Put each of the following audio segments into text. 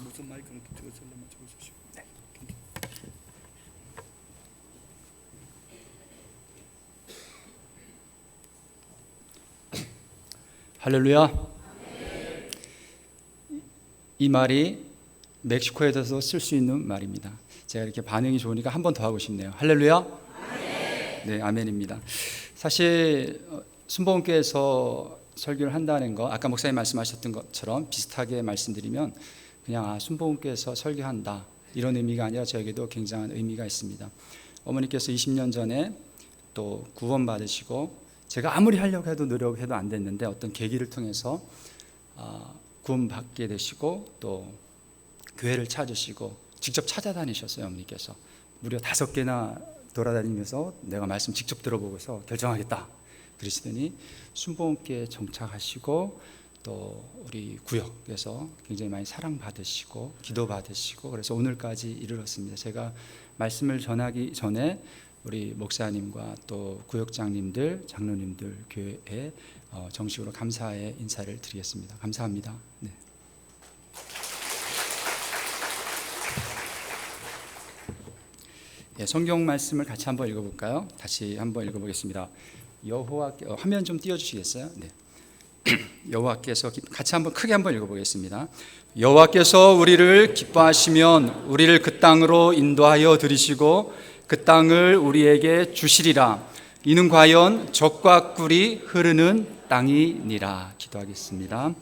무슨 마이크는 들어서려면 적어주시고. 네. 할렐루야. 이 말이 멕시코에서도 쓸 수 있는 말입니다. 제가 이렇게 반응이 좋으니까 한 번 더 하고 싶네요. 할렐루야. 네, 아멘입니다. 사실 순복음교회에서 설교를 한다는 거, 아까 목사님 말씀하셨던 것처럼 비슷하게 말씀드리면 그냥 순복음교회에서 설교한다 이런 의미가 아니라 저에게도 굉장한 의미가 있습니다. 어머니께서 20년 전에 또 구원받으시고 제가 아무리 하려고 해도 노력해도 안 됐는데 어떤 계기를 통해서 구원받게 되시고 또 교회를 찾으시고 직접 찾아다니셨어요. 어머니께서 무려 5개나 돌아다니면서 내가 말씀 직접 들어보고서 결정하겠다 그러시더니 순복음교회에 정착하시고 또 우리 구역에서 굉장히 많이 사랑받으시고 기도받으시고 그래서 오늘까지 이르렀습니다. 제가 말씀을 전하기 전에 우리 목사님과 또 구역장님들, 장로님들 교회에 정식으로 감사의 인사를 드리겠습니다. 감사합니다. 네. 네, 성경 말씀을 같이 한번 읽어볼까요? 다시 한번 읽어보겠습니다. 여호와께 화면 좀 띄워주시겠어요? 네. 여호와께서 같이 한번 크게 한번 읽어보겠습니다. 여호와께서 우리를 기뻐하시면 우리를 그 땅으로 인도하여 들이시고 그 땅을 우리에게 주시리라. 이는 과연 젖과 꿀이 흐르는 땅이니라. 기도하겠습니다.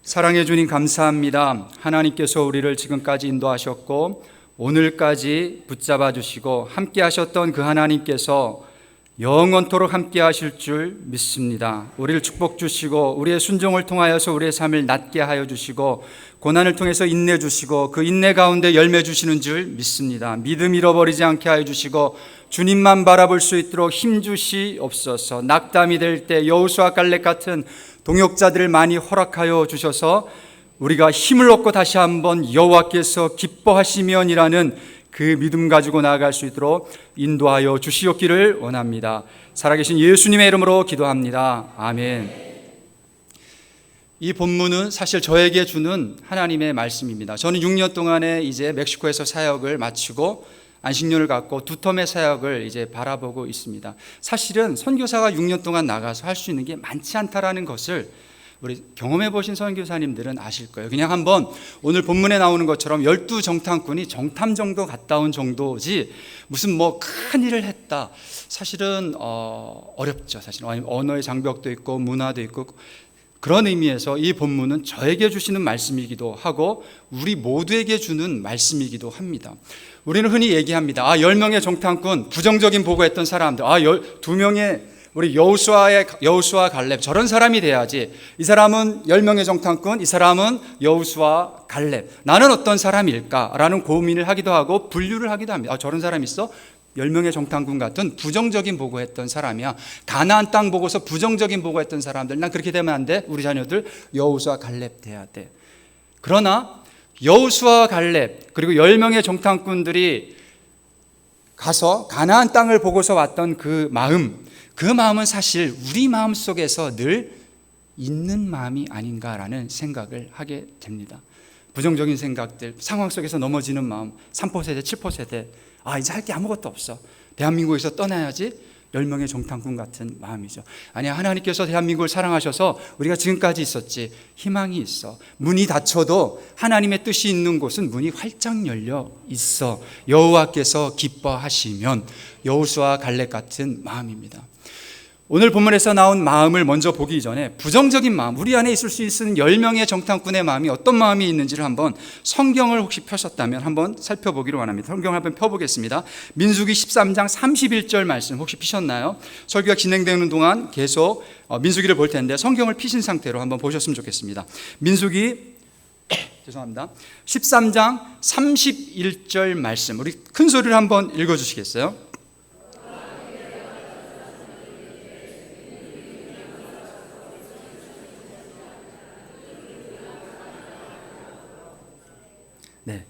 사랑해 주님 감사합니다. 하나님께서 우리를 지금까지 인도하셨고 오늘까지 붙잡아 주시고 함께 하셨던 그 하나님께서 영원토록 함께 하실 줄 믿습니다. 우리를 축복 주시고 우리의 순종을 통하여서 우리의 삶을 낫게 하여 주시고 고난을 통해서 인내 주시고 그 인내 가운데 열매 주시는 줄 믿습니다. 믿음 잃어버리지 않게 하여 주시고 주님만 바라볼 수 있도록 힘 주시옵소서. 낙담이 될 때 여호수아 갈렙 같은 동역자들을 많이 허락하여 주셔서 우리가 힘을 얻고 다시 한번 여호와께서 기뻐하시면이라는 그 믿음 가지고 나아갈 수 있도록 인도하여 주시옵기를 원합니다. 살아계신 예수님의 이름으로 기도합니다. 아멘. 이 본문은 사실 저에게 주는 하나님의 말씀입니다. 저는 6년 동안에 이제 멕시코에서 사역을 마치고 안식년을 갖고 두 텀의 사역을 이제 바라보고 있습니다. 사실은 선교사가 6년 동안 나가서 할 수 있는 게 많지 않다라는 것을 우리 경험해 보신 선교사님들은 아실 거예요. 그냥 한번 오늘 본문에 나오는 것처럼 12정탐꾼이 정탐 정도 갔다 온 정도지 무슨 뭐 큰 일을 했다. 사실은 어렵죠. 사실 언어의 장벽도 있고 문화도 있고 그런 의미에서 이 본문은 저에게 주시는 말씀이기도 하고 우리 모두에게 주는 말씀이기도 합니다. 우리는 흔히 얘기합니다. 10명의 정탐꾼 부정적인 보고했던 사람들 2명의 우리 여호수아 갈렙 저런 사람이 돼야지. 이 사람은 10명의 정탐꾼, 이 사람은 여호수아 갈렙. 나는 어떤 사람일까라는 고민을 하기도 하고 분류를 하기도 합니다. 저런 사람 있어? 10명의 정탐꾼 같은 부정적인 보고했던 사람이야. 가나안 땅 보고서 부정적인 보고했던 사람들. 난 그렇게 되면 안 돼. 우리 자녀들 여호수아 갈렙 돼야 돼. 그러나 여호수아 갈렙 그리고 10명의 정탐꾼들이 가서 가나안 땅을 보고서 왔던 그 마음은 사실 우리 마음 속에서 늘 있는 마음이 아닌가라는 생각을 하게 됩니다. 부정적인 생각들, 상황 속에서 넘어지는 마음, 3포세대, 7포세대 이제 할 게 아무것도 없어. 대한민국에서 떠나야지. 10명의 정탐꾼 같은 마음이죠. 아니야, 하나님께서 대한민국을 사랑하셔서 우리가 지금까지 있었지. 희망이 있어. 문이 닫혀도 하나님의 뜻이 있는 곳은 문이 활짝 열려 있어. 여호와께서 기뻐하시면 여호수아 갈렙 같은 마음입니다. 오늘 본문에서 나온 마음을 먼저 보기 전에 부정적인 마음, 우리 안에 있을 수 있는 10명의 정탐꾼의 마음이 어떤 마음이 있는지를 한번 성경을 혹시 펴셨다면 한번 살펴보기를 원합니다. 성경을 한번 펴보겠습니다. 민수기 13장 31절 말씀 혹시 피셨나요? 설교가 진행되는 동안 계속 민수기를 볼 텐데 성경을 피신 상태로 한번 보셨으면 좋겠습니다. 민수기 13장 31절 말씀 우리 큰 소리를 한번 읽어주시겠어요? 네.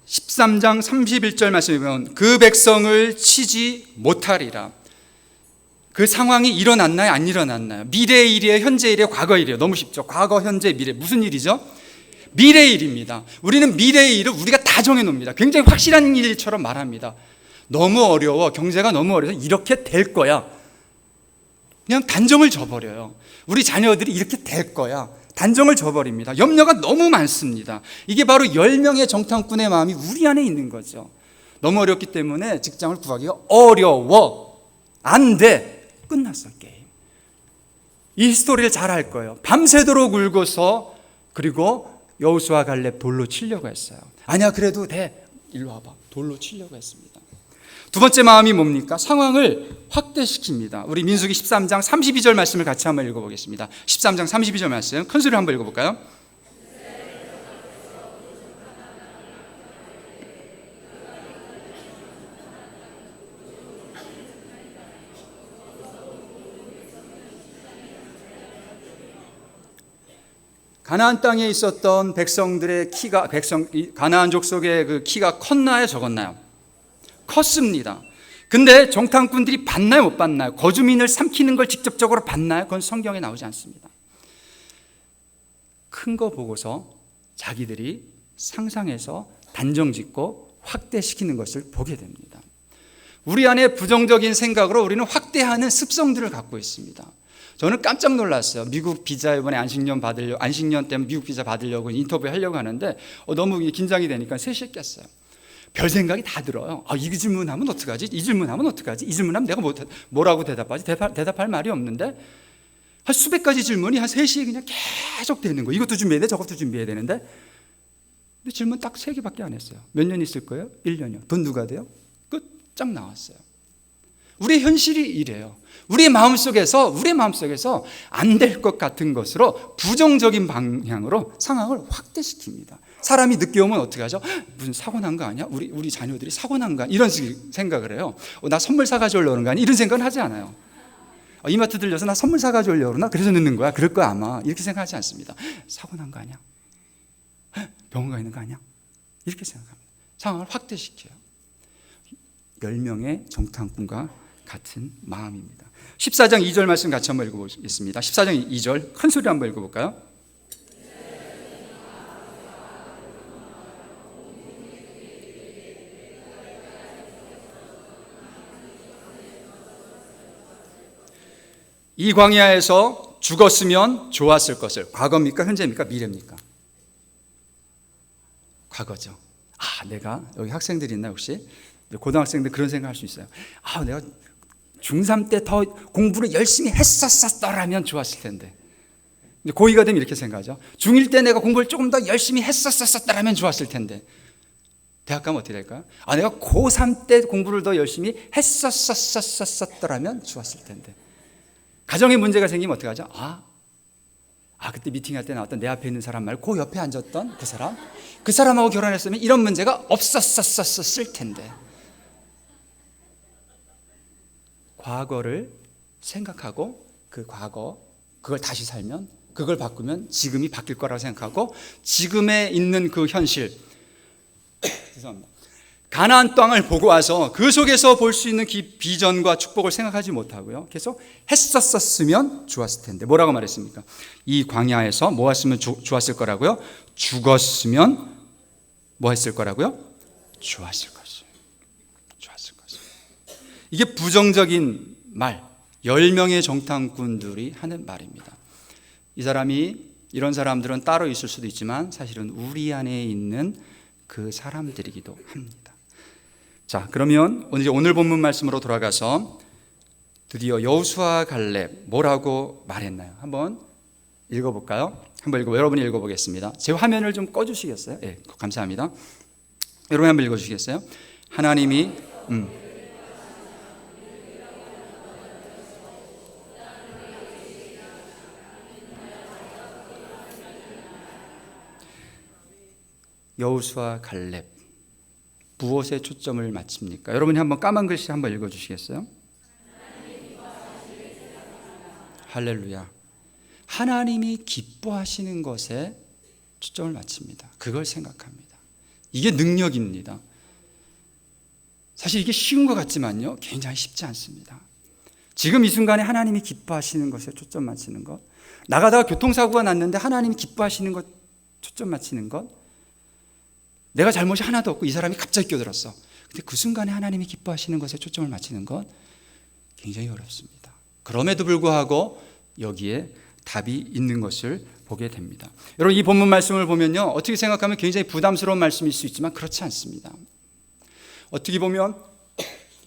13장 31절 말씀에 보면 그 백성을 치지 못하리라. 그 상황이 일어났나요? 안 일어났나요? 미래의 일이에요? 현재 일이에요? 과거 일이에요? 너무 쉽죠. 과거, 현재, 미래. 무슨 일이죠? 미래의 일입니다. 우리는 미래의 일을 우리가 다 정해놓습니다. 굉장히 확실한 일처럼 말합니다. 너무 어려워, 경제가 너무 어려워서 이렇게 될 거야. 그냥 단정을 줘버려요. 우리 자녀들이 이렇게 될 거야. 단정을 줘버립니다. 염려가 너무 많습니다. 이게 바로 10명의 정탐꾼의 마음이 우리 안에 있는 거죠. 너무 어렵기 때문에 직장을 구하기가 어려워. 안 돼. 끝났어, 게임. 이 스토리를 잘 알 거예요. 밤새도록 울고서 그리고 여호수아 갈렙 돌로 치려고 했어요. 아니야, 그래도 돼. 일로 와봐. 돌로 치려고 했습니다. 두 번째 마음이 뭡니까? 상황을 확대시킵니다. 우리 민수기 13장 32절 말씀을 같이 한번 읽어보겠습니다. 13장 32절 말씀 큰 소리로 한번 읽어볼까요? 가나안 땅에 있었던 백성들의 키가 가나안 족속의 그 키가 컸나요, 적었나요? 컸습니다. 근데 정탐꾼들이 봤나요, 못 봤나요? 거주민을 삼키는 걸 직접적으로 봤나요? 그건 성경에 나오지 않습니다. 큰 거 보고서 자기들이 상상해서 단정짓고 확대시키는 것을 보게 됩니다. 우리 안에 부정적인 생각으로 우리는 확대하는 습성들을 갖고 있습니다. 저는 깜짝 놀랐어요. 미국 비자 이번에 안식년 때문에 미국 비자 받으려고 인터뷰 하려고 하는데 너무 긴장이 되니까 3시에 깼어요. 별 생각이 다 들어요. 이 질문하면 어떡하지? 이 질문하면 어떡하지? 이 질문하면 내가 뭐라고 대답하지? 대답할 말이 없는데 한 수백 가지 질문이 한 3시에 그냥 계속 되는 거예요. 이것도 준비해야 돼, 저것도 준비해야 되는데 근데 질문 딱 3개밖에 안 했어요. 몇 년 있을 거예요? 1년이요. 돈 누가 돼요? 끝장 나왔어요. 우리의 현실이 이래요. 우리의 마음속에서 안 될 것 같은 것으로 부정적인 방향으로 상황을 확대시킵니다. 사람이 늦게 오면 어떻게 하죠? 무슨 사고 난 거 아니야? 우리 자녀들이 사고 난 거 아니야? 이런 생각을 해요. 나 선물 사가지고 오려는 거 아니야? 이런 생각은 하지 않아요. 이마트 들려서 나 선물 사가지고 오려나? 그래서 늦는 거야? 그럴 거야 아마. 이렇게 생각하지 않습니다. 사고 난 거 아니야? 병원 가 있는 거 아니야? 이렇게 생각합니다. 상황을 확대시켜요. 10명의 정탐꾼과 같은 마음입니다. 14장 2절 말씀 같이 한번 읽어보겠습니다. 14장 2절 큰 소리 한번 읽어볼까요? 이 광야에서 죽었으면 좋았을 것을. 과거입니까? 현재입니까? 미래입니까? 과거죠. 내가 여기 학생들이 있나 혹시? 고등학생들 그런 생각할 수 있어요. 내가 중3 때 더 공부를 열심히 했었더라면 좋았을 텐데. 근데 고2가 되면 이렇게 생각하죠. 중1 때 내가 공부를 조금 더 열심히 했었더라면 좋았을 텐데. 대학 가면 어떻게 될까요? 내가 고3 때 공부를 더 열심히 했었더라면 좋았을 텐데. 가정에 문제가 생기면 어떻게 하죠? 그때 미팅할 때 나왔던 내 앞에 있는 사람 말고 그 옆에 앉았던 그 사람하고 결혼했으면 이런 문제가 없었을 텐데. 과거를 생각하고 그걸 다시 살면, 그걸 바꾸면 지금이 바뀔 거라고 생각하고 지금에 있는 그 현실, 죄송합니다. 가나안 땅을 보고 와서 그 속에서 볼 수 있는 비전과 축복을 생각하지 못하고요. 계속 했었으면 좋았을 텐데. 뭐라고 말했습니까? 이 광야에서 뭐 했으면 좋았을 거라고요? 죽었으면 뭐 했을 거라고요? 좋았을 것을. 이게 부정적인 말, 10명의 정탐꾼들이 하는 말입니다. 이런 사람들은 따로 있을 수도 있지만 사실은 우리 안에 있는 그 사람들이기도 합니다. 자, 그러면 오늘 본문 말씀으로 돌아가서 드디어 여호수아 갈렙 뭐라고 말했나요? 한번 읽어볼까요? 여러분이 읽어보겠습니다. 제 화면을 좀 꺼주시겠어요? 네, 감사합니다. 여러분 한번 읽어주시겠어요? 하나님이 여호수아 갈렙 무엇에 초점을 맞춥니까? 여러분이 한번 까만 글씨 한번 읽어주시겠어요? 할렐루야. 하나님이 기뻐하시는 것에 초점을 맞춥니다. 그걸 생각합니다. 이게 능력입니다. 사실 이게 쉬운 것 같지만요, 굉장히 쉽지 않습니다. 지금 이 순간에 하나님이 기뻐하시는 것에 초점 맞추는 것, 나가다가 교통사고가 났는데 하나님이 기뻐하시는 것 초점 맞추는 것. 내가 잘못이 하나도 없고 이 사람이 갑자기 끼어들었어. 근데 그 순간에 하나님이 기뻐하시는 것에 초점을 맞추는 것 굉장히 어렵습니다. 그럼에도 불구하고 여기에 답이 있는 것을 보게 됩니다. 여러분, 이 본문 말씀을 보면요, 어떻게 생각하면 굉장히 부담스러운 말씀일 수 있지만 그렇지 않습니다. 어떻게 보면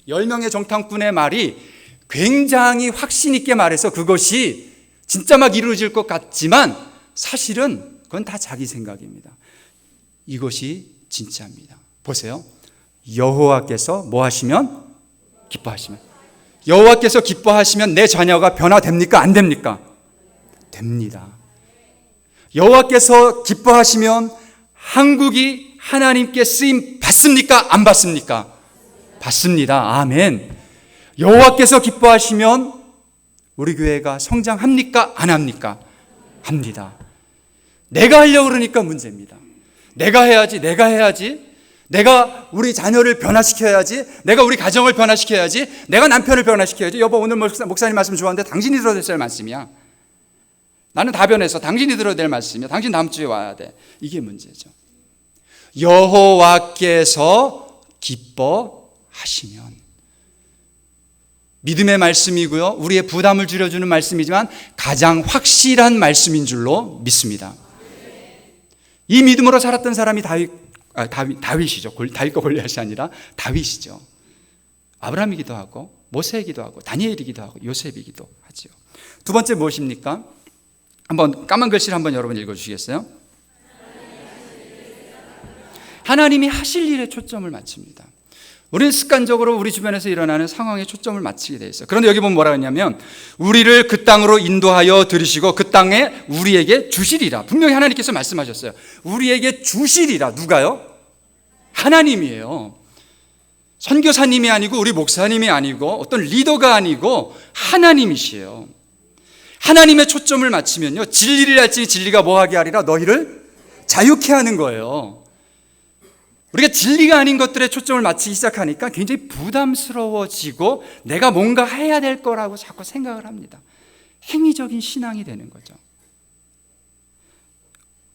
10명의 정탐꾼의 말이 굉장히 확신 있게 말해서 그것이 진짜 막 이루어질 것 같지만 사실은 그건 다 자기 생각입니다. 이것이 진짜입니다. 보세요. 여호와께서 뭐 하시면? 기뻐하시면. 여호와께서 기뻐하시면 내 자녀가 변화됩니까? 안 됩니까? 됩니다. 여호와께서 기뻐하시면 한국이 하나님께 쓰임 받습니까? 안 받습니까? 받습니다. 아멘. 여호와께서 기뻐하시면 우리 교회가 성장합니까? 안 합니까? 합니다. 내가 하려고 그러니까 문제입니다. 내가 해야지. 내가 우리 자녀를 변화시켜야지. 내가 우리 가정을 변화시켜야지. 내가 남편을 변화시켜야지. 여보, 오늘 목사님 말씀 좋았는데 당신이 들어야 될 말씀이야. 나는 다 변해서 당신이 들어야 될 말씀이야. 당신 다음 주에 와야 돼. 이게 문제죠. 여호와께서 기뻐하시면, 믿음의 말씀이고요, 우리의 부담을 줄여주는 말씀이지만 가장 확실한 말씀인 줄로 믿습니다. 이 믿음으로 살았던 사람이 다윗이죠. 다윗과 골리앗이 아니라 다윗이죠. 아브라함이기도 하고 모세이기도 하고 다니엘이기도 하고 요셉이기도 하죠. 두 번째 무엇입니까? 한번 까만 글씨를 한번 여러분 읽어주시겠어요? 하나님이 하실 일에 초점을 맞춥니다. 우리는 습관적으로 우리 주변에서 일어나는 상황에 초점을 맞추게 돼 있어요. 그런데 여기 보면 뭐라 하냐면 우리를 그 땅으로 인도하여 들이시고 그 땅에 우리에게 주시리라. 분명히 하나님께서 말씀하셨어요. 우리에게 주시리라. 누가요? 하나님이에요. 선교사님이 아니고 우리 목사님이 아니고 어떤 리더가 아니고 하나님이시에요. 하나님의 초점을 맞추면요, 진리를 할지 진리가 뭐하게 하리라? 너희를 자유케 하는 거예요. 우리가 진리가 아닌 것들에 초점을 맞추기 시작하니까 굉장히 부담스러워지고 내가 뭔가 해야 될 거라고 자꾸 생각을 합니다. 행위적인 신앙이 되는 거죠.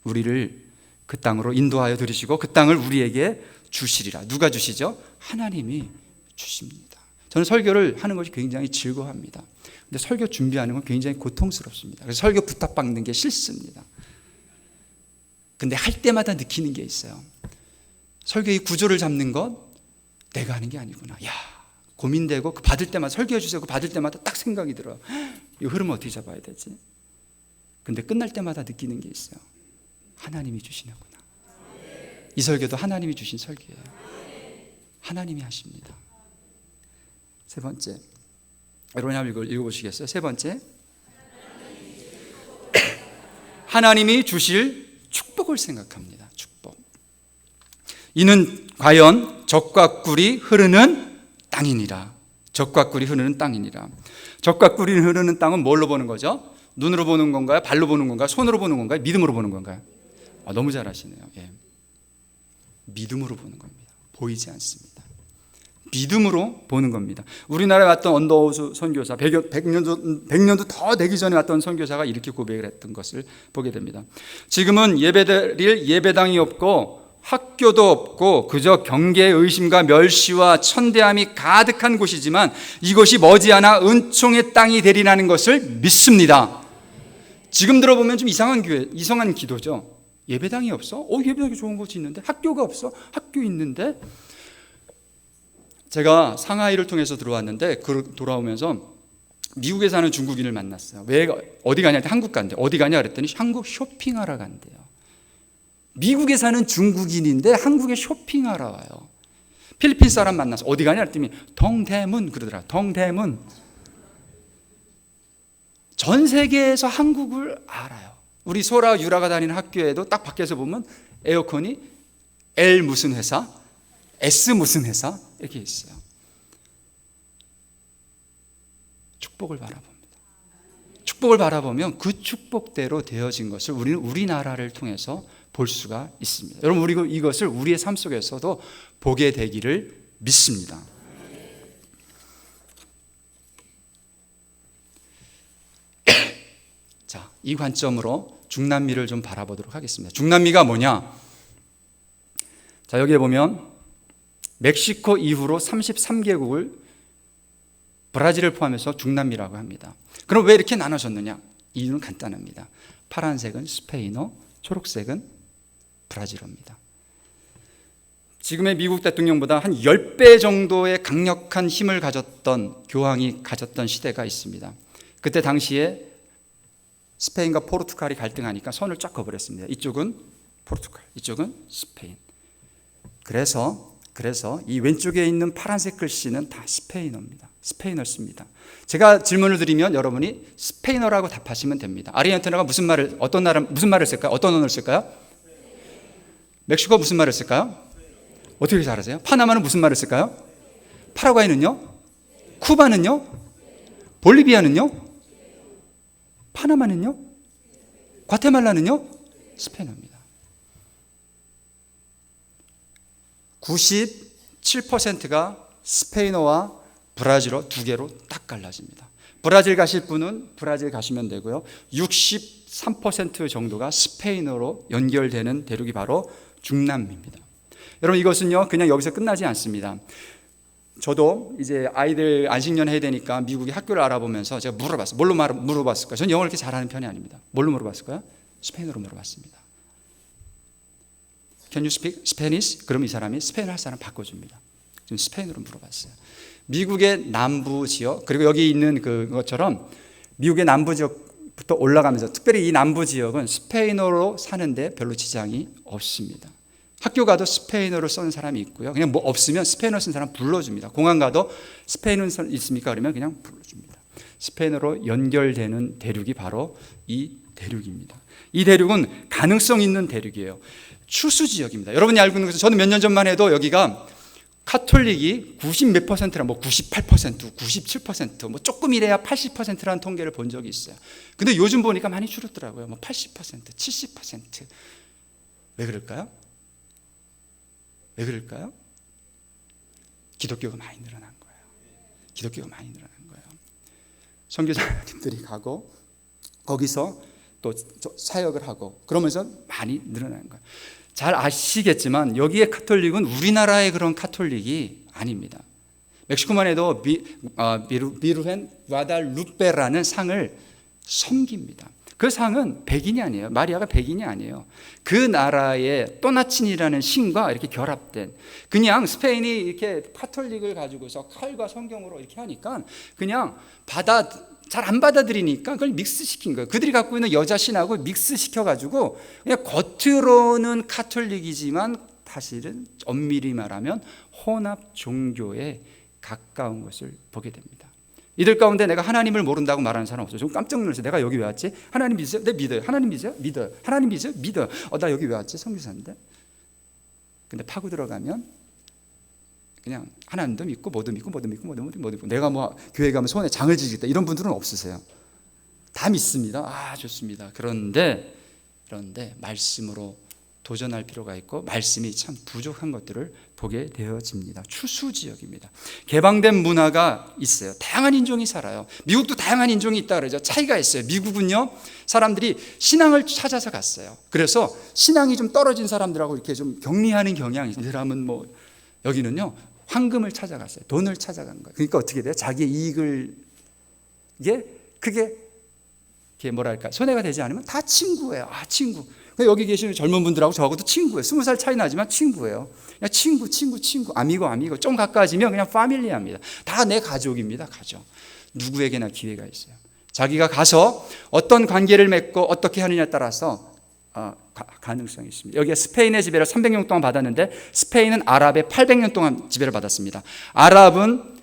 우리를 그 땅으로 인도하여 들이시고 그 땅을 우리에게 주시리라. 누가 주시죠? 하나님이 주십니다. 저는 설교를 하는 것이 굉장히 즐거워합니다. 근데 설교 준비하는 건 굉장히 고통스럽습니다. 그래서 설교 부탁받는 게 싫습니다. 근데 할 때마다 느끼는 게 있어요. 설교의 구조를 잡는 것 내가 하는 게 아니구나. 야, 고민되고 그 받을 때마다 설교해 주세요. 그 받을 때마다 딱 생각이 들어요. 이 흐름을 어떻게 잡아야 되지? 근데 끝날 때마다 느끼는 게 있어요. 하나님이 주시는구나. 이 설교도 하나님이 주신 설교예요. 하나님이 하십니다. 세 번째, 여러분이 한번 읽어보시겠어요? 세 번째, 하나님이 주실 축복을 생각합니다. 축복. 이는 과연 젖과 꿀이 흐르는 땅이니라. 젖과 꿀이 흐르는 땅이니라. 젖과 꿀이 흐르는 땅은 뭘로 보는 거죠? 눈으로 보는 건가요? 발로 보는 건가요? 손으로 보는 건가요? 믿음으로 보는 건가요? 너무 잘하시네요. 예. 믿음으로 보는 겁니다. 보이지 않습니다. 믿음으로 보는 겁니다. 우리나라에 왔던 언더우즈 선교사, 100년도 더 되기 전에 왔던 선교사가 이렇게 고백을 했던 것을 보게 됩니다. 지금은 예배드릴 예배당이 없고 학교도 없고 그저 경계의 의심과 멸시와 천대함이 가득한 곳이지만 이것이 머지않아 은총의 땅이 되리라는 것을 믿습니다. 지금 들어보면 좀 이상한 기도죠. 예배당이 없어? 예배당이 좋은 곳이 있는데. 학교가 없어? 학교 있는데. 제가 상하이를 통해서 들어왔는데 돌아오면서 미국에 사는 중국인을 만났어요. 왜 어디 가냐? 한국 간대. 어디 가냐 그랬더니 한국 쇼핑하러 간대요. 미국에 사는 중국인인데 한국에 쇼핑하러 와요. 필리핀 사람 만나서 어디 가냐 그랬더니 동대문 그러더라. 동대문. 전 세계에서 한국을 알아요. 우리 소라 유라가 다니는 학교에도 딱 밖에서 보면 에어컨이 L 무슨 회사, S 무슨 회사 이렇게 있어요. 축복을 바라봅니다. 축복을 바라보면 그 축복대로 되어진 것을 우리는 우리나라를 통해서 볼 수가 있습니다. 여러분, 우리 이것을 우리의 삶 속에서도 보게 되기를 믿습니다. 자, 이 관점으로 중남미를 좀 바라보도록 하겠습니다. 중남미가 뭐냐? 자, 여기에 보면 멕시코 이후로 33개국을 브라질을 포함해서 중남미라고 합니다. 그럼 왜 이렇게 나눠졌느냐? 이유는 간단합니다. 파란색은 스페인어, 초록색은 브라질어입니다. 지금의 미국 대통령보다 한 10배 정도의 강력한 힘을 가졌던 교황이 가졌던 시대가 있습니다. 그때 당시에 스페인과 포르투갈이 갈등하니까 선을 쫙 그어버렸습니다. 이쪽은 포르투갈, 이쪽은 스페인. 그래서 이 왼쪽에 있는 파란색 글씨는 다 스페인어입니다. 스페인어 씁니다. 제가 질문을 드리면 여러분이 스페인어라고 답하시면 됩니다. 아르헨티나가 무슨 말을 쓸까요? 어떤 언어를 쓸까요? 멕시코 무슨 말을 쓸까요? 어떻게 잘하세요? 파나마는 무슨 말을 쓸까요? 파라과이는요? 쿠바는요? 볼리비아는요? 파나마는요? 과테말라는요? 스페인어입니다. 97%가 스페인어와 브라질어 두 개로 딱 갈라집니다. 브라질 가실 분은 브라질 가시면 되고요. 63% 정도가 스페인어로 연결되는 대륙이 바로 중남미입니다. 여러분, 이것은요 그냥 여기서 끝나지 않습니다. 저도 이제 아이들 안식년 해야 되니까 미국의 학교를 알아보면서 제가 물어봤어요. 뭘로 물어봤을까요? 저는 영어를 이렇게 잘하는 편이 아닙니다. 뭘로 물어봤을까요? 스페인어로 물어봤습니다. Can you speak Spanish? 그럼 이 사람이 스페인어 할 사람 바꿔줍니다. 지금 스페인어로 물어봤어요. 미국의 남부 지역, 그리고 여기 있는 그것처럼 미국의 남부 지역부터 올라가면서 특별히 이 남부 지역은 스페인어로 사는데 별로 지장이 없습니다. 학교 가도 스페인어로 쓰는 사람이 있고요. 그냥 뭐 없으면 스페인어 쓴 사람 불러줍니다. 공항 가도 스페인어 있습니까? 그러면 그냥 불러줍니다. 스페인어로 연결되는 대륙이 바로 이 대륙입니다. 이 대륙은 가능성 있는 대륙이에요. 추수 지역입니다. 여러분이 알고 있는 것은 저는 몇 년 전만 해도 여기가 카톨릭이 90 몇 %라 뭐 98%, 97%, 뭐 조금 이래야 80%라는 통계를 본 적이 있어요. 근데 요즘 보니까 많이 줄었더라고요. 뭐 80%, 70%. 왜 그럴까요? 왜 그럴까요? 기독교가 많이 늘어난 거예요. 기독교가 많이 늘어난 거예요. 선교사님들이 가고 거기서 또 사역을 하고 그러면서 많이 늘어난 거예요. 잘 아시겠지만 여기에 카톨릭은 우리나라의 그런 카톨릭이 아닙니다. 멕시코만 해도 비루헨 과달루페라는 상을 섬깁니다. 그 상은 백인이 아니에요. 마리아가 백인이 아니에요. 그 나라의 또나친이라는 신과 이렇게 결합된, 그냥 스페인이 이렇게 카톨릭을 가지고서 칼과 성경으로 이렇게 하니까 그냥 잘 안 받아들이니까 그걸 믹스시킨 거예요. 그들이 갖고 있는 여자 신하고 믹스시켜가지고 그냥 겉으로는 카톨릭이지만 사실은 엄밀히 말하면 혼합 종교에 가까운 것을 보게 됩니다. 이들 가운데 내가 하나님을 모른다고 말하는 사람 없어요. 좀 깜짝 놀랐어요. 내가 여기 왜 왔지? 하나님 믿으세요? 네, 믿어요. 하나님 믿으세요? 믿어요. 하나님 믿으세요? 믿어요. 나 여기 왜 왔지? 선교사인데. 근데 파고 들어가면 그냥 하나님도 믿고 뭐도 믿고 내가 뭐 교회 가면 손에 장을 지겠다 이런 분들은 없으세요. 다 믿습니다. 좋습니다. 그런데 말씀으로 도전할 필요가 있고 말씀이 참 부족한 것들을 보게 되어집니다. 추수 지역입니다. 개방된 문화가 있어요. 다양한 인종이 살아요. 미국도 다양한 인종이 있다 그러죠. 차이가 있어요. 미국은요, 사람들이 신앙을 찾아서 갔어요. 그래서 신앙이 좀 떨어진 사람들하고 이렇게 좀 격리하는 경향이 있어요. 이 사람은 뭐, 여기는요 황금을 찾아갔어요. 돈을 찾아간 거예요. 그러니까 어떻게 돼요? 자기의 이익을 그게 뭐랄까 손해가 되지 않으면 다 친구예요. 친구. 여기 계시는 젊은 분들하고 저하고도 친구예요. 20살 차이 나지만 친구예요. 그냥 친구. 아미고. 좀 가까워지면 그냥 파밀리아입니다. 다 내 가족입니다. 가족. 누구에게나 기회가 있어요. 자기가 가서 어떤 관계를 맺고 어떻게 하느냐에 따라서 가능성이 있습니다. 여기에 스페인의 지배를 300년 동안 받았는데 스페인은 아랍의 800년 동안 지배를 받았습니다. 아랍은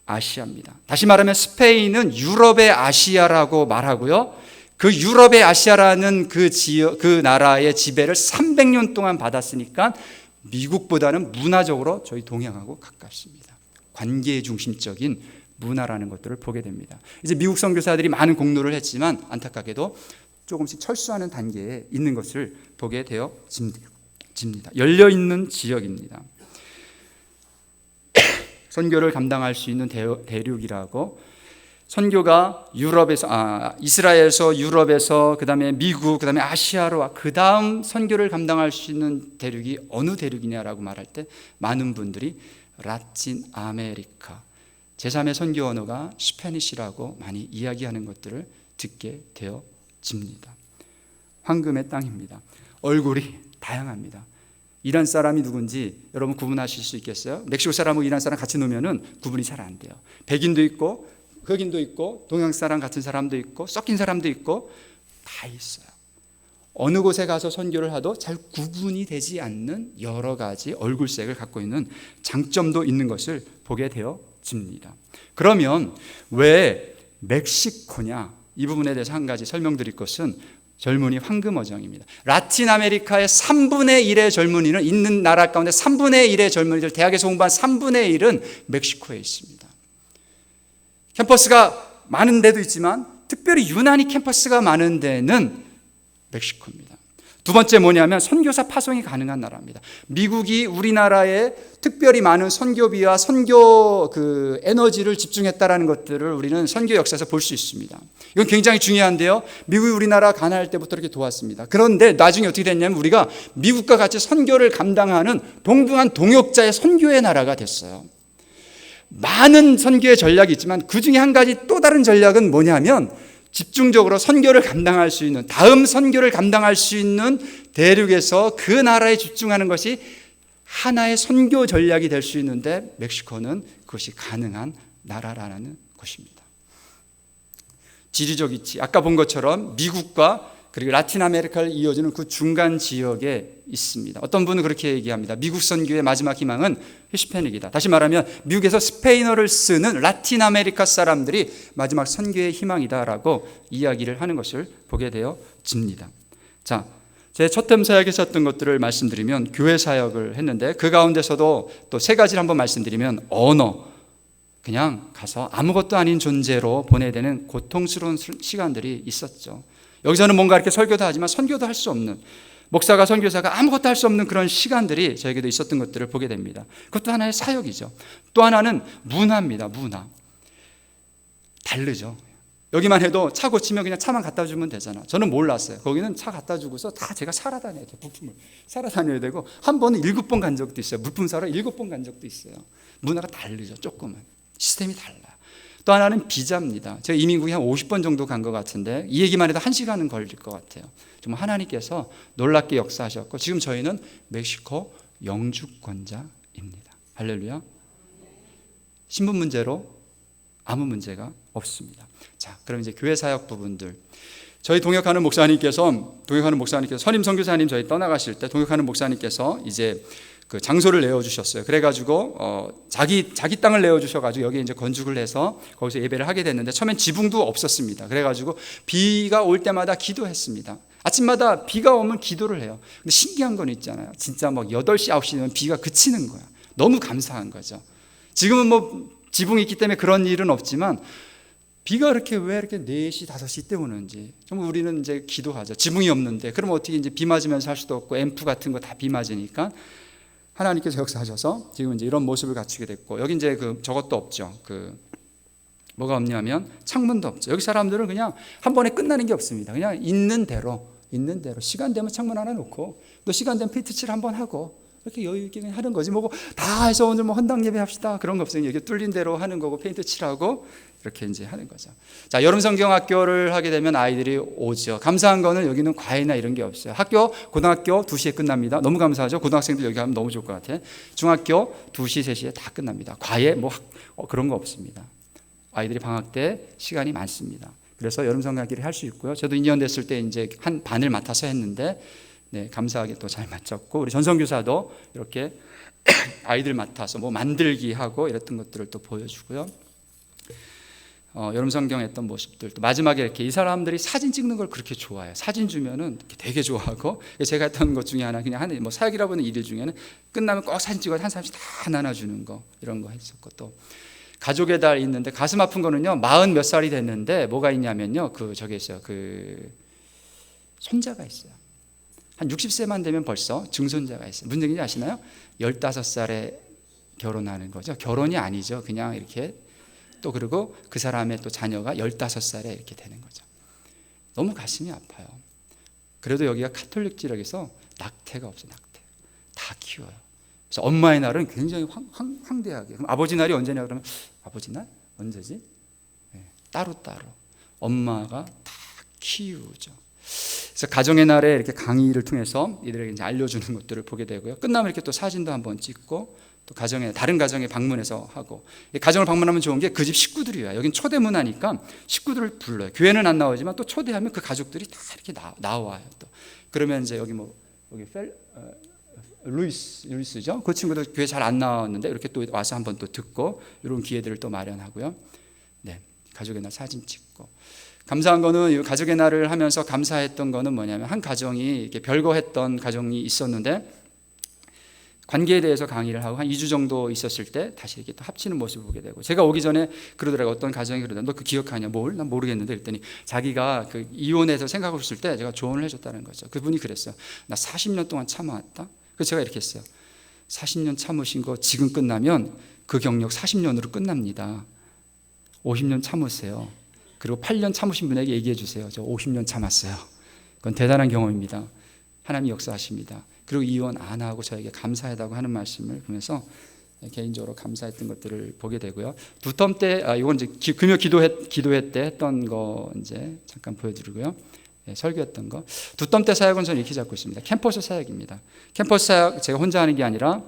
아시아입니다. 다시 말하면 스페인은 유럽의 아시아라고 말하고요. 그 유럽의 아시아라는 그 나라의 지배를 300년 동안 받았으니까 미국보다는 문화적으로 저희 동양하고 가깝습니다. 관계 중심적인 문화라는 것들을 보게 됩니다. 이제 미국 선교사들이 많은 공로를 했지만 안타깝게도 조금씩 철수하는 단계에 있는 것을 보게 되어집니다. 열려있는 지역입니다. 선교를 감당할 수 있는 대륙이라고 선교가 이스라엘에서 유럽에서 그다음에 미국 그다음에 아시아로 그다음 선교를 감당할 수 있는 대륙이 어느 대륙이냐라고 말할 때 많은 분들이 라틴 아메리카 제3의 선교 언어가 스페니시라고 많이 이야기하는 것들을 듣게 되어집니다. 황금의 땅입니다. 얼굴이 다양합니다. 이란 사람이 누군지 여러분 구분하실 수 있겠어요? 멕시코 사람하고 이란 사람 같이 놓으면 구분이 잘 안 돼요. 백인도 있고 흑인도 있고 동양 사람 같은 사람도 있고 섞인 사람도 있고 다 있어요. 어느 곳에 가서 선교를 하도 잘 구분이 되지 않는 여러 가지 얼굴색을 갖고 있는 장점도 있는 것을 보게 되어집니다. 그러면 왜 멕시코냐? 이 부분에 대해서 한 가지 설명드릴 것은 젊은이 황금 어정입니다. 라틴 아메리카의 3분의 1의 젊은이는 있는 나라 가운데 3분의 1의 젊은이들 대학에서 공부한 3분의 1은 멕시코에 있습니다. 캠퍼스가 많은 데도 있지만 특별히 유난히 캠퍼스가 많은 데는 멕시코입니다. 두 번째 뭐냐면 선교사 파송이 가능한 나라입니다. 미국이 우리나라에 특별히 많은 선교비와 선교 에너지를 집중했다라는 것들을 우리는 선교 역사에서 볼 수 있습니다. 이건 굉장히 중요한데요. 미국이 우리나라 가난할 때부터 이렇게 도왔습니다. 그런데 나중에 어떻게 됐냐면 우리가 미국과 같이 선교를 감당하는 동등한 동역자의 선교의 나라가 됐어요. 많은 선교의 전략이 있지만 그 중에 한 가지 또 다른 전략은 뭐냐면 집중적으로 선교를 감당할 수 있는 다음 선교를 감당할 수 있는 대륙에서 그 나라에 집중하는 것이 하나의 선교 전략이 될 수 있는데 멕시코는 그것이 가능한 나라라는 것입니다. 지리적 위치 아까 본 것처럼 미국과 그리고 라틴 아메리카를 이어주는 그 중간 지역에 있습니다. 어떤 분은 그렇게 얘기합니다. 미국 선교의 마지막 희망은 히스패닉이다. 다시 말하면 미국에서 스페인어를 쓰는 라틴 아메리카 사람들이 마지막 선교의 희망이다라고 이야기를 하는 것을 보게 되어집니다. 자, 제 첫 템 사역에서 했던 것들을 말씀드리면 교회 사역을 했는데 그 가운데서도 또 세 가지를 한번 말씀드리면 언어, 그냥 가서 아무것도 아닌 존재로 보내야 되는 고통스러운 시간들이 있었죠. 여기서는 뭔가 이렇게 설교도 하지만 선교도 할 수 없는 목사가 선교사가 아무것도 할 수 없는 그런 시간들이 저에게도 있었던 것들을 보게 됩니다. 그것도 하나의 사역이죠. 또 하나는 문화입니다. 문화. 다르죠. 여기만 해도 차 고치면 그냥 차만 갖다 주면 되잖아. 저는 몰랐어요. 거기는 차 갖다 주고서 다 제가 사러 다녀야 돼요. 부품을 사러 다녀야 되고 한 번은 7번 간 적도 있어요. 물품 사러 7번 간 적도 있어요. 문화가 다르죠. 조금은. 시스템이 달라요. 또 하나는 비자입니다. 제가 이민국에 한 50번 정도 간 것 같은데 이 얘기만 해도 1시간은 걸릴 것 같아요. 정말 하나님께서 놀랍게 역사하셨고 지금 저희는 멕시코 영주권자입니다. 할렐루야. 신분 문제로 아무 문제가 없습니다. 자, 그럼 이제 교회 사역 부분들. 저희 동역하는 목사님께서 선임 선교사님 저희 떠나가실 때 동역하는 목사님께서 이제 그 장소를 내어주셨어요. 그래가지고 자기 땅을 내어주셔가지고 여기 이제 건축을 해서 거기서 예배를 하게 됐는데 처음엔 지붕도 없었습니다. 그래가지고 비가 올 때마다 기도했습니다. 아침마다 비가 오면 기도를 해요. 근데 신기한 건 있잖아요. 진짜 막 8시, 9시면 비가 그치는 거야. 너무 감사한 거죠. 지금은 뭐 지붕이 있기 때문에 그런 일은 없지만 비가 왜 이렇게 4시, 5시 때 오는지 정말 우리는 이제 기도하죠. 지붕이 없는데 그럼 어떻게 이제 비 맞으면서 할 수도 없고 앰프 같은 거 다 비 맞으니까 하나님께서 역사하셔서 지금 이제 이런 모습을 갖추게 됐고 여기 이제 저것도 없죠. 뭐가 없냐면 창문도 없죠. 여기 사람들은 그냥 한 번에 끝나는 게 없습니다. 그냥 있는 대로 시간 되면 창문 하나 놓고 또 시간 되면 페인트 칠 한번 하고 이렇게 여유 있게 그냥 하는 거지. 뭐 다 해서 오늘 뭐 헌당 예배 합시다 그런 거 없어요. 이렇게 뚫린 대로 하는 거고 페인트 칠하고 이렇게 이제 하는 거죠. 자, 여름 성경 학교를 하게 되면 아이들이 오죠. 감사한 거는 여기는 과외나 이런 게 없어요. 고등학교 2시에 끝납니다. 너무 감사하죠. 고등학생들 여기 가면 너무 좋을 것 같아. 중학교 2시, 3시에 다 끝납니다. 과외 그런 거 없습니다. 아이들이 방학 때 시간이 많습니다. 그래서 여름 성경 학기를 할 수 있고요. 저도 2년 됐을 때 이제 한 반을 맡아서 했는데 네, 감사하게 또 잘 맞췄고 우리 전성교사도 이렇게 아이들 맡아서 뭐 만들기 하고 이랬던 것들을 또 보여주고요. 여름 성경 했던 모습들 또 마지막에 이렇게 이 사람들이 사진 찍는 걸 그렇게 좋아해요. 사진 주면은 되게 좋아하고 제가 했던 것 중에 하나 그냥 뭐 사역이라고 하는 일 중에는 끝나면 꼭 사진 찍어서 한 사람씩 다 나눠주는 거 이런 거 했었고 또 가족의 달 있는데 가슴 아픈 거는요 40 몇 살이 됐는데 뭐가 있냐면요 저게 있어요. 손자가 있어요. 한 60세만 되면 벌써 증손자가 있어요. 무슨 얘기인지 아시나요? 15살에 결혼하는 거죠. 결혼이 아니죠. 그냥 이렇게 또 그리고 그 사람의 또 자녀가 15살에 이렇게 되는 거죠. 너무 가슴이 아파요. 그래도 여기가 카톨릭 지역에서 낙태가 없어요. 낙태 다 키워요. 그래서 엄마의 날은 굉장히 황대하게. 그럼 아버지 날이 언제냐 그러면 아버지 날 언제지? 네, 따로따로 엄마가 다 키우죠. 그래서 가정의 날에 이렇게 강의를 통해서 이들에게 이제 알려주는 것들을 보게 되고요. 끝나면 이렇게 또 사진도 한번 찍고 또 다른 가정에 방문해서 하고, 가정을 방문하면 좋은 게 그 집 식구들이 와요. 여긴 초대 문화니까 식구들을 불러요. 교회는 안 나오지만 또 초대하면 그 가족들이 다 이렇게 나와요. 또 그러면 이제 여기 루이스죠. 그 친구도 교회 잘 안 나왔는데 이렇게 또 와서 한번 또 듣고 이런 기회들을 또 마련하고요. 네, 가족의 날 사진 찍고. 감사한 거는 이 가족의 날을 하면서 감사했던 거는 뭐냐면 한 가정이 이렇게 별거했던 가정이 있었는데 관계에 대해서 강의를 하고 한 2주 정도 있었을 때 다시 이렇게 또 합치는 모습을 보게 되고, 제가 오기 전에 그러더라고요. 어떤 가정이 그러더라고요. 너 그 기억하냐? 뭘? 난 모르겠는데 그랬더니 자기가 그 이혼해서 생각하고 있을 때 제가 조언을 해줬다는 거죠. 그분이 그랬어요. 나 40년 동안 참아왔다. 그래서 제가 이렇게 했어요. 40년 참으신 거 지금 끝나면 그 경력 40년으로 끝납니다. 50년 참으세요. 그리고 8년 참으신 분에게 얘기해 주세요. 저 50년 참았어요. 그건 대단한 경험입니다. 하나님이 역사하십니다. 그리고 이혼 안 하고 저에게 감사하다고 하는 말씀을 보면서 개인적으로 감사했던 것들을 보게 되고요. 두텀 때, 이건 이제 금요 기도회 때 했던 거 이제 잠깐 보여드리고요. 네, 설교했던 거. 두텀 때 사역은 저는 이렇게 잡고 있습니다. 캠퍼스 사역입니다. 캠퍼스 사역 제가 혼자 하는 게 아니라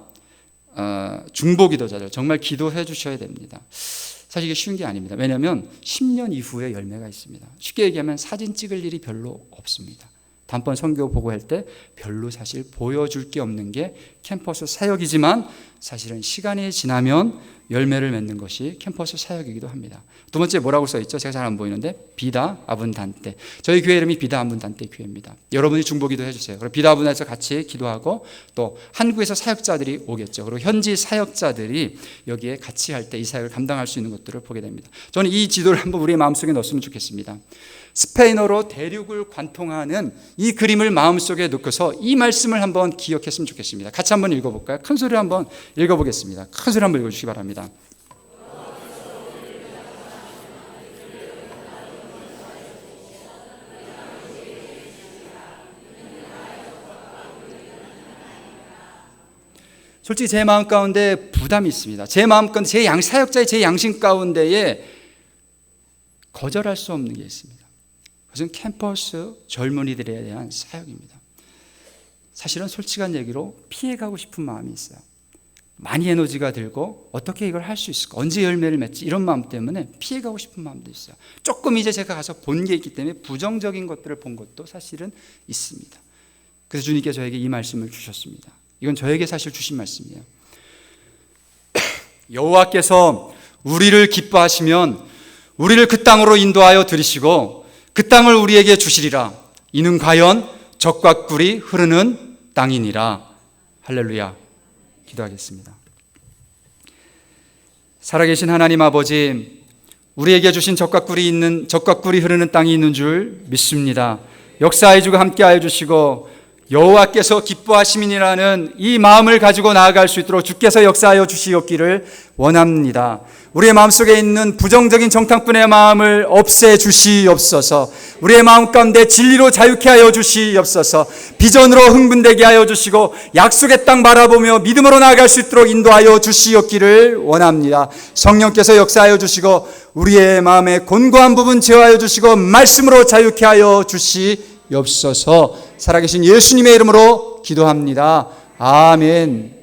중보 기도자들 정말 기도해 주셔야 됩니다. 사실 이게 쉬운 게 아닙니다. 왜냐하면 10년 이후에 열매가 있습니다. 쉽게 얘기하면 사진 찍을 일이 별로 없습니다. 단번 선교 보고할 때 별로 사실 보여줄 게 없는 게 캠퍼스 사역이지만 사실은 시간이 지나면 열매를 맺는 것이 캠퍼스 사역이기도 합니다. 두 번째 뭐라고 써있죠? 제가 잘 안 보이는데 비다 아분단테. 저희 교회 이름이 비다 아분단테 교회입니다. 여러분이 중보기도 해주세요. 그리고 비다 아분단테에서 같이 기도하고 또 한국에서 사역자들이 오겠죠. 그리고 현지 사역자들이 여기에 같이 할 때 이 사역을 감당할 수 있는 것들을 보게 됩니다. 저는 이 지도를 한번 우리의 마음속에 넣었으면 좋겠습니다. 스페인어로 대륙을 관통하는 이 그림을 마음속에 넣고서 이 말씀을 한번 기억했으면 좋겠습니다. 같이 한번 읽어볼까요? 큰 소리로 한번 읽어보겠습니다. 큰 소리 한번 읽어주시기 바랍니다. 솔직히 제 마음 가운데 부담이 있습니다. 제 마음 가운데 사역자의 제 양심 가운데에 거절할 수 없는 게 있습니다. 그것은 캠퍼스 젊은이들에 대한 사역입니다. 사실은 솔직한 얘기로 피해가고 싶은 마음이 있어요. 많이 에너지가 들고 어떻게 이걸 할 수 있을까? 언제 열매를 맺지? 이런 마음 때문에 피해가고 싶은 마음도 있어요. 조금 이제 제가 가서 본 게 있기 때문에 부정적인 것들을 본 것도 사실은 있습니다. 그래서 주님께 저에게 이 말씀을 주셨습니다. 이건 저에게 사실 주신 말씀이에요. 여호와께서 우리를 기뻐하시면 우리를 그 땅으로 인도하여 들이시고 그 땅을 우리에게 주시리라. 이는 과연 젖과 꿀이 흐르는 땅이니라. 할렐루야. 기도하겠습니다. 살아계신 하나님 아버지, 우리에게 주신 젖과 꿀이 흐르는 땅이 있는 줄 믿습니다. 역사해 주고 함께하여 주시고 여호와께서 기뻐하심이라는 이 마음을 가지고 나아갈 수 있도록 주께서 역사하여 주시옵기를 원합니다. 우리의 마음속에 있는 부정적인 정탐꾼의 마음을 없애 주시옵소서. 우리의 마음 가운데 진리로 자유케 하여 주시옵소서. 비전으로 흥분되게 하여 주시고 약속의 땅 바라보며 믿음으로 나아갈 수 있도록 인도하여 주시옵기를 원합니다. 성령께서 역사하여 주시고 우리의 마음의 곤고한 부분 제어하여 주시고 말씀으로 자유케 하여 주시옵소서. 살아계신 예수님의 이름으로 기도합니다. 아멘.